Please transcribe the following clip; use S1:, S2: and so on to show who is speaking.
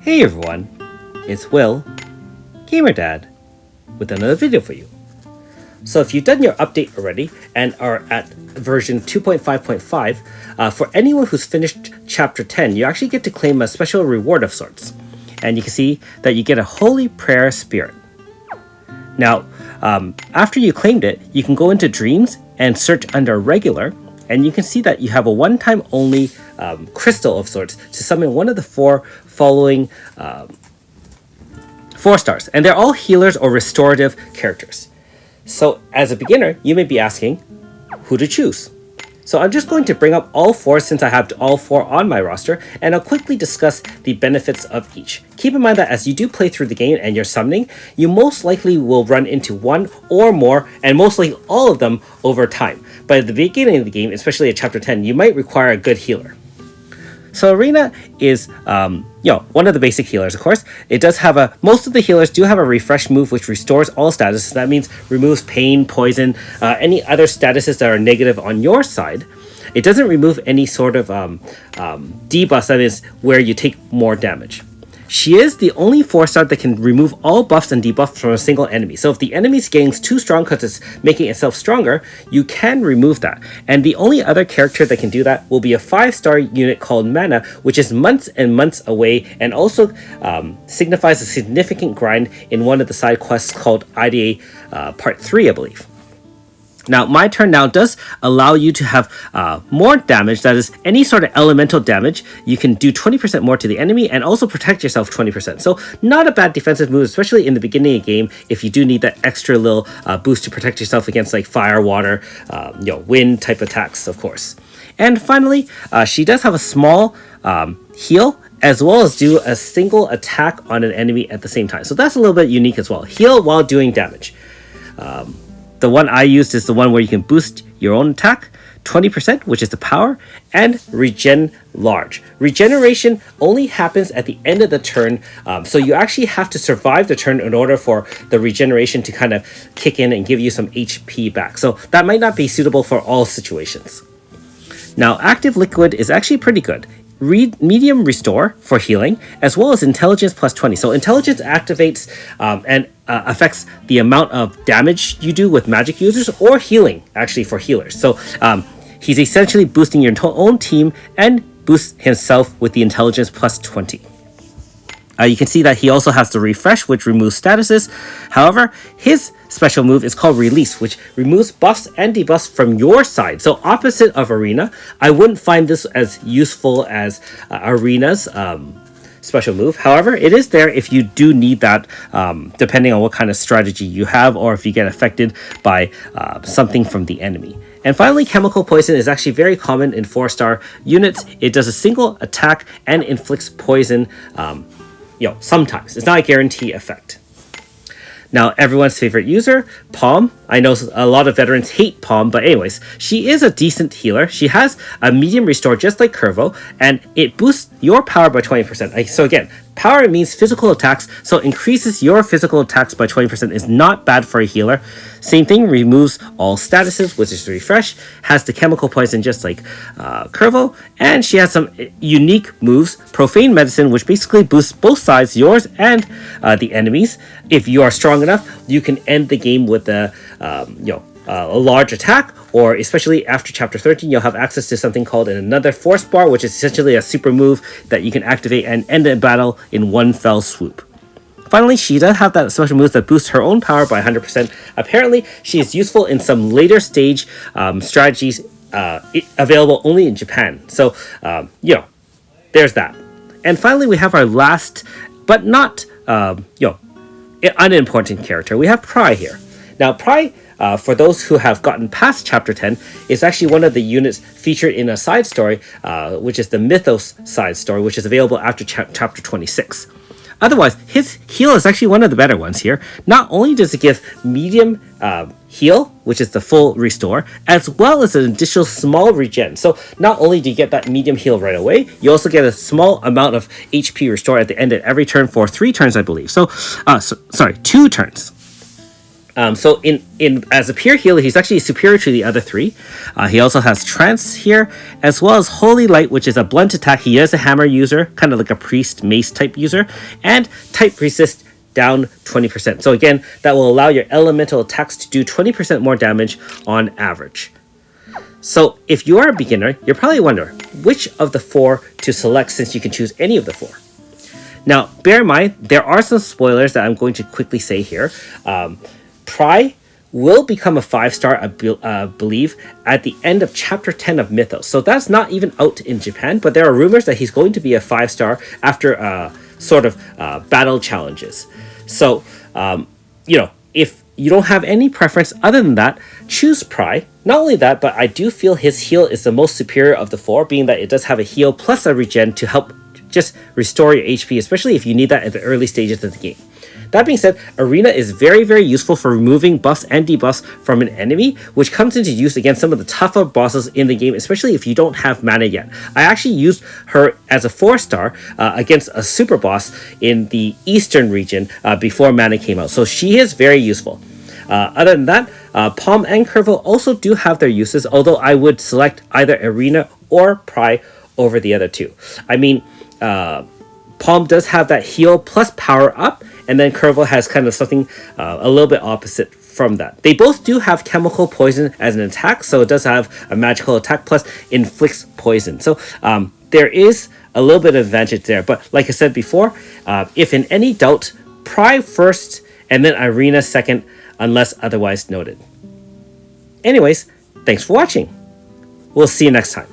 S1: Hey everyone, it's Will, Gamer Dad, with another video for you. So if you've done your update already and are at version 2.5.5, for anyone who's finished chapter 10, you actually get to claim a special reward of sorts. And you can see that you get a Holy Prayer Spirit. Now, after you claimed it, you can go into Dreams and search under Regular, and you can see that you have a one-time only crystal of sorts to summon one of the four following 4 stars. And they're all healers or restorative characters. So as a beginner, you may be asking who to choose. So I'm just going to bring up all 4 since I have all 4 on my roster, and I'll quickly discuss the benefits of each. Keep in mind that as you do play through the game and you're summoning, you most likely will run into one or more, and most likely all of them over time. But at the beginning of the game, especially at chapter 10, you might require a good healer. So Arena is, one of the basic healers, of course. It does have most of the healers do have a refresh move, which restores all statuses. That means removes pain, poison, any other statuses that are negative on your side. It doesn't remove any sort of debuff, that is where you take more damage. She is the only 4-star that can remove all buffs and debuffs from a single enemy. So if the enemy is getting too strong because it's making itself stronger, you can remove that. And the only other character that can do that will be a 5-star unit called Mana, which is months and months away, and also signifies a significant grind in one of the side quests called IDA Part 3, I believe. Now, My Turn Now does allow you to have more damage. That is, any sort of elemental damage, you can do 20% more to the enemy and also protect yourself 20%. So not a bad defensive move, especially in the beginning of the game, if you do need that extra little boost to protect yourself against like fire, water, wind type attacks, of course. And finally, she does have a small heal, as well as do a single attack on an enemy at the same time. So that's a little bit unique as well. Heal while doing damage. The one I used is the one where you can boost your own attack 20%, which is the power, and regen large. Regeneration only happens at the end of the turn, so you actually have to survive the turn in order for the regeneration to kind of kick in and give you some HP back. So that might not be suitable for all situations. Now, Active Liquid is actually pretty good. Medium Restore for healing, as well as Intelligence plus 20. So Intelligence activates and affects the amount of damage you do with magic users, or healing, actually, for healers. So he's essentially boosting your own team and boosts himself with the Intelligence plus 20. You can see that he also has the Refresh, which removes statuses. However, his special move is called Release, which removes buffs and debuffs from your side. So opposite of Arena, I wouldn't find this as useful as Arena's special move. However, it is there if you do need that, depending on what kind of strategy you have, or if you get affected by something from the enemy. And finally, Chemical Poison is actually very common in 4-star units. It does a single attack and inflicts poison sometimes. It's not a guarantee effect. Now, everyone's favorite user, Palm. I know a lot of veterans hate Palm, but anyways, she is a decent healer. She has a medium restore just like Curvo, and it boosts your power by 20%. So again, power means physical attacks, so increases your physical attacks by 20% is not bad for a healer. Same thing, removes all statuses, which is Refresh, has the Chemical Poison just like Curvo, and she has some unique moves, Profane Medicine, which basically boosts both sides, yours and the enemies. If you are strong enough, you can end the game with a large attack, or especially after chapter 13, you'll have access to something called another Force Bar, which is essentially a super move that you can activate and end a battle in one fell swoop. Finally, she does have that special move that boosts her own power by 100%. Apparently, she is useful in some later stage strategies available only in Japan. So, there's that. And finally, we have our last, but not, unimportant character. We have Pry here. Now, Pry, for those who have gotten past chapter 10, is actually one of the units featured in a side story, which is the Mythos side story, which is available after chapter 26. Otherwise, his heal is actually one of the better ones here. Not only does it give medium heal, which is the full restore, as well as an additional small regen. So not only do you get that medium heal right away, you also get a small amount of HP restore at the end of every turn for 3 turns, I believe. So, 2 turns. So in as a pure healer, he's actually superior to the other three. He also has Trance here, as well as Holy Light, which is a blunt attack. He is a hammer user, kind of like a priest mace type user, and type resist down 20%. So again, that will allow your elemental attacks to do 20% more damage on average. So if you are a beginner, you're probably wondering which of the four to select, since you can choose any of the four. Now, bear in mind, there are some spoilers that I'm going to quickly say here. Pry will become a 5-star, I believe, at the end of Chapter 10 of Mythos. So that's not even out in Japan, but there are rumors that he's going to be a 5-star after battle challenges. So, if you don't have any preference other than that, choose Pry. Not only that, but I do feel his heal is the most superior of the four, being that it does have a heal plus a regen to help just restore your HP, especially if you need that at the early stages of the game. That being said, Arena is very, very useful for removing buffs and debuffs from an enemy, which comes into use against some of the tougher bosses in the game, especially if you don't have mana yet. I actually used her as a 4-star against a super boss in the eastern region before mana came out, so she is very useful. Other than that, Palm and Curvel also do have their uses, although I would select either Arena or Pry over the other two. I mean, Palm does have that heal plus power up, and then Curvel has kind of something a little bit opposite from that. They both do have chemical poison as an attack, so it does have a magical attack plus inflicts poison. So there is a little bit of advantage there. But like I said before, if in any doubt, Pry first and then Arena second, unless otherwise noted. Anyways, thanks for watching. We'll see you next time.